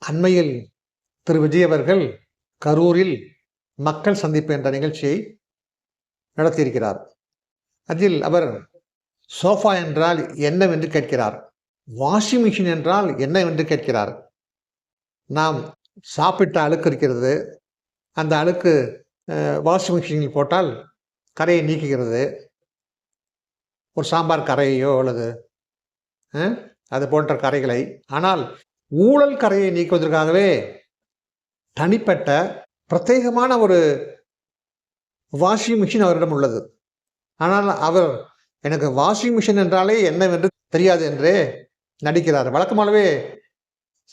அண்மையில் திரு விஜய் அவர்கள் கரூரில் மக்கள் சந்திப்பு என்ற நிகழ்ச்சியை நடத்தியிருக்கிறார். அதில் அவர் சோஃபா என்றால் என்னவென்று கேட்கிறார், வாஷிங் மிஷின் என்றால் என்னவென்று கேட்கிறார். நாம் சாப்பிட்ட அழுக்கு இருக்கிறது, அந்த அழுக்கு வாஷிங் மிஷினில் போட்டால் கரையை நீக்குகிறது. ஒரு சாம்பார் கரையோ அல்லது அது போன்ற கரைகளை. ஆனால் ஊழல் கரையை நீக்குவதற்காகவே தனிப்பட்ட பிரத்யேகமான ஒரு வாஷிங் மிஷின் அவரிடம் உள்ளது. ஆனால் அவர் எனக்கு வாஷிங் மிஷின் என்றாலே என்னவென்று தெரியாது என்றே நடிக்கிறார். வழக்கமாகவே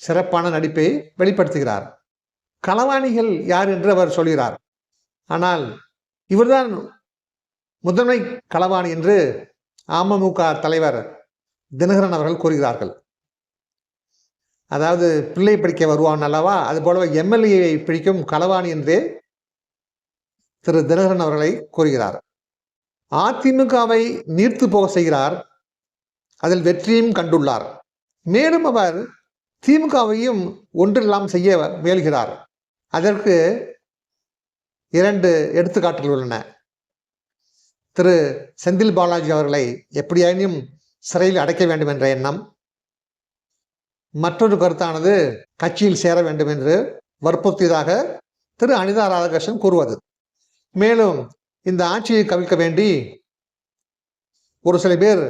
சிறப்பான நடிப்பை வெளிப்படுத்துகிறார். களவாணிகள் யார் என்று அவர் சொல்கிறார். ஆனால் இவர்தான் முதன்மை களவாணி என்று அமமுக தலைவர் தினகரன் அவர்கள் கூறுகிறார்கள். அதாவது பிள்ளை பிடிக்க வருவான் அல்லவா, அது போலவே எம்எல்ஏவை பிடிக்கும் களவாணி என்றே திரு தினகரன் அவர்களை கூறுகிறார். அதிமுகவை நீர்த்து போக செய்கிறார், அதில் வெற்றியும் கண்டுள்ளார். மேலும் அவர் திமுகவையும் ஒன்றெல்லாம் செய்ய முயல்கிறார். அதற்கு 2 எடுத்துக்காட்டுகள் உள்ளன. திரு செந்தில் பாலாஜி அவர்களை எப்படியாயினும் சிறையில் அடைக்க வேண்டும் என்ற எண்ணம். மற்றொரு கருத்தானது கட்சியில் சேர வேண்டும் என்று வற்புறுத்தியதாக திரு அனிதா ராதாகிருஷ்ணன் கூறுவது. மேலும் இந்த ஆட்சியை கவிழ்க்க வேண்டி ஒரு சில பேர்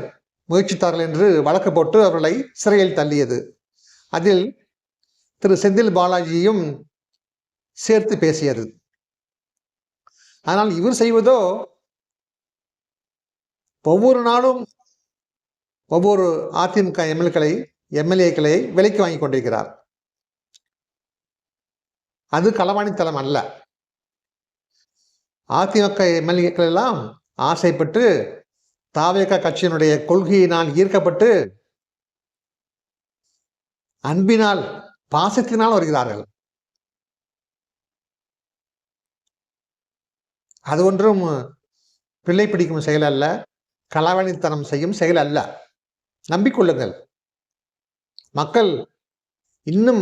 முயற்சித்தார்கள் என்று வழக்கு போட்டு அவர்களை சிறையில் தள்ளியது. அதில் திரு செந்தில் பாலாஜியும் சேர்த்து பேசியது. ஆனால் இவர் செய்வதோ ஒவ்வொரு நாளும் ஒவ்வொரு அதிமுக எம்எல்ஏக்களை விலைக்கு வாங்கி கொண்டிருக்கிறார். அது களவாணித்தனம் அல்ல. அதிமுக எம்எல்ஏக்கள் எல்லாம் ஆசைப்பட்டு தாவேக கட்சியினுடைய கொள்கையினால் ஈர்க்கப்பட்டு அன்பினால் பாசத்தினால் வருகிறார்கள். அது ஒன்றும் பிள்ளை பிடிக்கும் செயல் அல்ல, களவாணித்தனம் செய்யும் செயல் அல்ல. நம்பிக்கொள்ளுங்கள். மக்கள் இன்னும்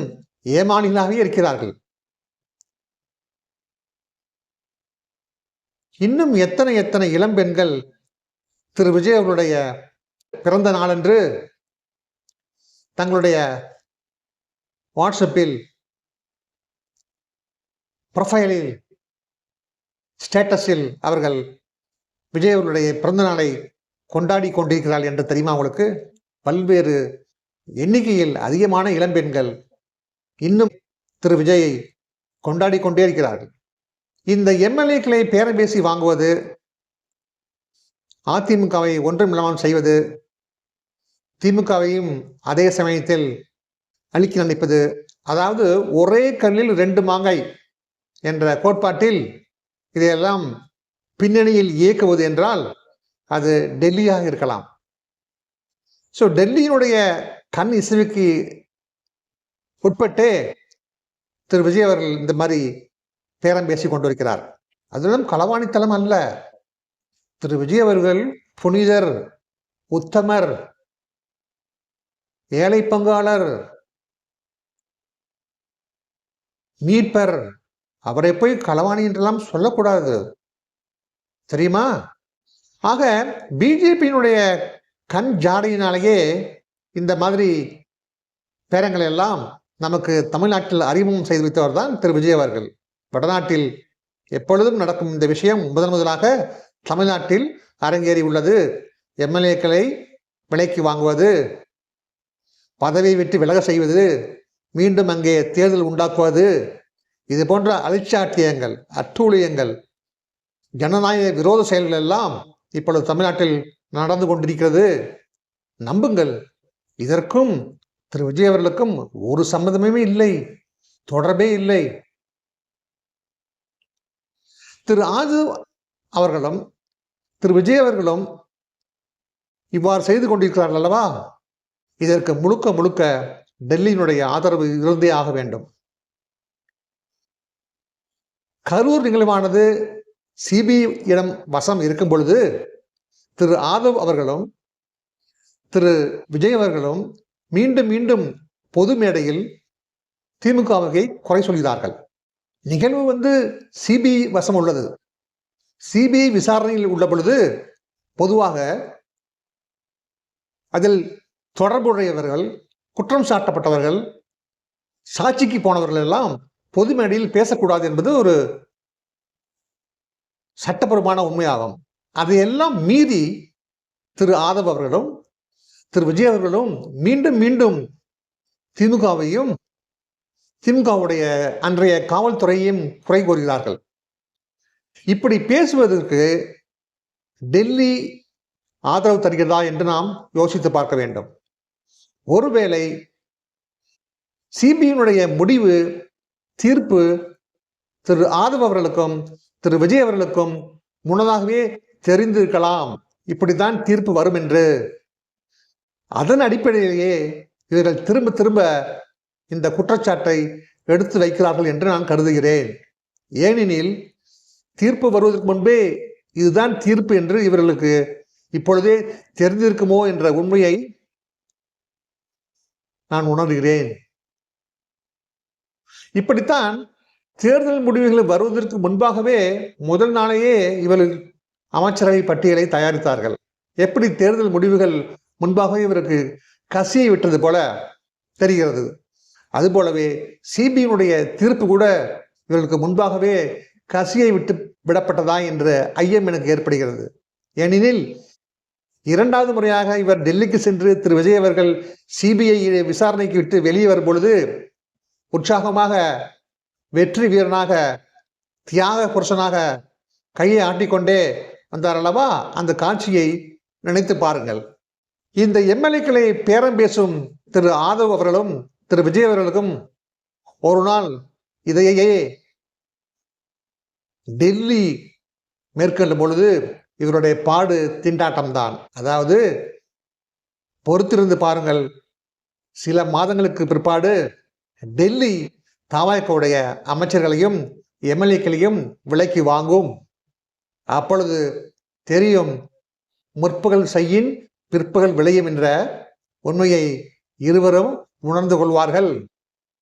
ஏமாளிகளாகவே இருக்கிறார்கள். இன்னும் எத்தனை எத்தனை இளம்பெண்கள் திரு விஜய் அவர்களுடைய பிறந்த நாளன்று தங்களுடைய வாட்ஸ்அப்பில் ப்ரொஃபைலில் ஸ்டேட்டஸில் அவர்கள் விஜய் அவர்களுடைய பிறந்த நாளை கொண்டாடி கொண்டிருக்கிறார்கள் என்று தெரியுமா உங்களுக்கு? பல்வேறு எண்ணிக்கையில் அதிகமான இளம்பெண்கள் இன்னும் திரு விஜயை கொண்டாடி கொண்டே இருக்கிறார்கள். இந்த எம்எல்ஏக்களை பேரம் பேசி வாங்குவது, அதிமுகவை ஒன்றுமில்லாமல் செய்வது, திமுகவையும் அதே சமயத்தில் அழிக்க நினைப்பது, அதாவது ஒரே கல்லில் 2 மாங்காய் என்ற கோட்பாட்டில் இதையெல்லாம் பின்னணியில் இயக்குவது என்றால் அது டெல்லியாக இருக்கலாம். ஸோ டெல்லியினுடைய கண் இசைவுக்கு உட்பட்டே திரு விஜய் அவர்கள் இந்த மாதிரி பேரம் பேசி கொண்டிருக்கிறார். அதிலும் களவாணித்தனம் அல்ல. திரு விஜய் அவர்கள் புனிதர், உத்தமர், ஏழை பங்காளர், மீட்பர். அவரை போய் களவாணி என்றெல்லாம் சொல்லக்கூடாது, தெரியுமா? ஆக பிஜேபியினுடைய கண் ஜாடையினாலேயே இந்த மாதிரி பேரங்களை எல்லாம் நமக்கு தமிழ்நாட்டில் அறிமுகம் செய்து வைத்தவர் தான் திரு விஜய் அவர்கள். வடநாட்டில் எப்பொழுதும் நடக்கும் இந்த விஷயம் முதலாக தமிழ்நாட்டில் அரங்கேறி உள்ளது. எம்எல்ஏக்களை விலைக்கு வாங்குவது, பதவியை விட்டு விலக செய்வது, மீண்டும் அங்கே தேர்தல் உண்டாக்குவது, இது போன்ற அலட்சியாட்டியங்கள், அட்டூழியங்கள், ஜனநாயக விரோத செயல்கள் எல்லாம் இப்பொழுது தமிழ்நாட்டில் நடந்து கொண்டிருக்கிறது. நம்புங்கள், இதற்கும் திரு விஜய் அவர்களுக்கும் ஒரு சம்மதமே இல்லை, தொடர்பே இல்லை. திரு ஆது அவர்களும் திரு விஜய் அவர்களும் இவ்வாறு செய்து கொண்டிருக்கிறார்கள் அல்லவா? இதற்கு முழுக்க முழுக்க டெல்லியினுடைய ஆதரவு இருந்தே ஆக வேண்டும். கரூர் நிகழ்வானது சிபிஐயிடம் வசம் இருக்கும் பொழுது திரு ஆதவ் அவர்களும் திரு விஜய் அவர்களும் மீண்டும் மீண்டும் பொது மேடையில் திமுகவை குறை சொல்கிறார்கள். நிகழ்வு சிபிஐ வசம் உள்ளது. சிபிஐ விசாரணையில் உள்ள பொழுது பொதுவாக அதில் தொடர்புடையவர்கள், குற்றம் சாட்டப்பட்டவர்கள், சாட்சிக்கு போனவர்கள் எல்லாம் பொது மேடையில் பேசக்கூடாது என்பது ஒரு சட்டப்பூர்வமான உண்மையாகும். அதையெல்லாம் மீறி திரு ஆதவ் அவர்களும் திரு விஜய் அவர்களும் மீண்டும் மீண்டும் திமுகவையும் திமுகவுடைய அன்றைய காவல்துறையையும் குறை கூறுகிறார்கள். இப்படி பேசுவதற்கு டெல்லி ஆதரவு தருகிறதா என்று நாம் யோசித்து பார்க்க வேண்டும். ஒருவேளை சிபிஐனுடைய முடிவு, தீர்ப்பு திரு ஆதவ் அவர்களுக்கும் திரு விஜய் அவர்களுக்கும் முன்னதாகவே தெரிந்திருக்கலாம், இப்படித்தான் தீர்ப்பு வரும் என்று. அதன் அடிப்படையிலேயே இவர்கள் திரும்ப திரும்ப இந்த குற்றச்சாட்டை எடுத்து வைக்கிறார்கள் என்று நான் கருதுகிறேன். ஏனெனில் தீர்ப்பு வருவதற்கு முன்பே இதுதான் தீர்ப்பு என்று இவர்களுக்கு இப்பொழுதே தெரிந்திருக்குமோ என்ற உண்மையை நான் உணர்கிறேன். இப்படித்தான் தேர்தல் முடிவுகள் வருவதற்கு முன்பாகவே முதல் நாளையே இவர்கள் அமைச்சரவை பட்டியலை தயாரித்தார்கள். எப்படி தேர்தல் முடிவுகள் முன்பாகவே இவருக்கு கசியை விட்டது போல தெரிகிறது. அதுபோலவே சிபிஐனுடைய தீர்ப்பு கூட இவர்களுக்கு முன்பாகவே கசியை விட்டு விடப்பட்டதா என்ற ஐயம் எனக்கு ஏற்படுகிறது. ஏனெனில் இரண்டாவது முறையாக இவர் டெல்லிக்கு சென்று திரு விஜய் அவர்கள் சிபிஐ விசாரணைக்கு விட்டு வெளியே வரும் பொழுது உற்சாகமாக, வெற்றி வீரனாக, தியாக புருஷனாக கையை ஆட்டிக்கொண்டே வந்தார் அல்லவா? அந்த காட்சியை நினைத்து பாருங்கள். இந்த எம்எல்ஏக்களை பேரம் பேசும் திரு ஆதவ் அவர்களும் திரு விஜய் அவர்களுக்கும் ஒரு நாள் இதையே டெல்லி மேற்கொள்ளும் பொழுது இவருடைய பாடு திண்டாட்டம்தான். அதாவது பொறுத்திருந்து பாருங்கள், சில மாதங்களுக்கு பிற்பாடு டெல்லி தமாகவுடைய அமைச்சர்களையும் எம்எல்ஏக்களையும் விலைக்கு வாங்கும். அப்பொழுது தெரியும், முற்பகல் செய்யின் பிற்பகல் விளையும் என்ற உண்மையை இருவரும் உணர்ந்து கொள்வார்கள்.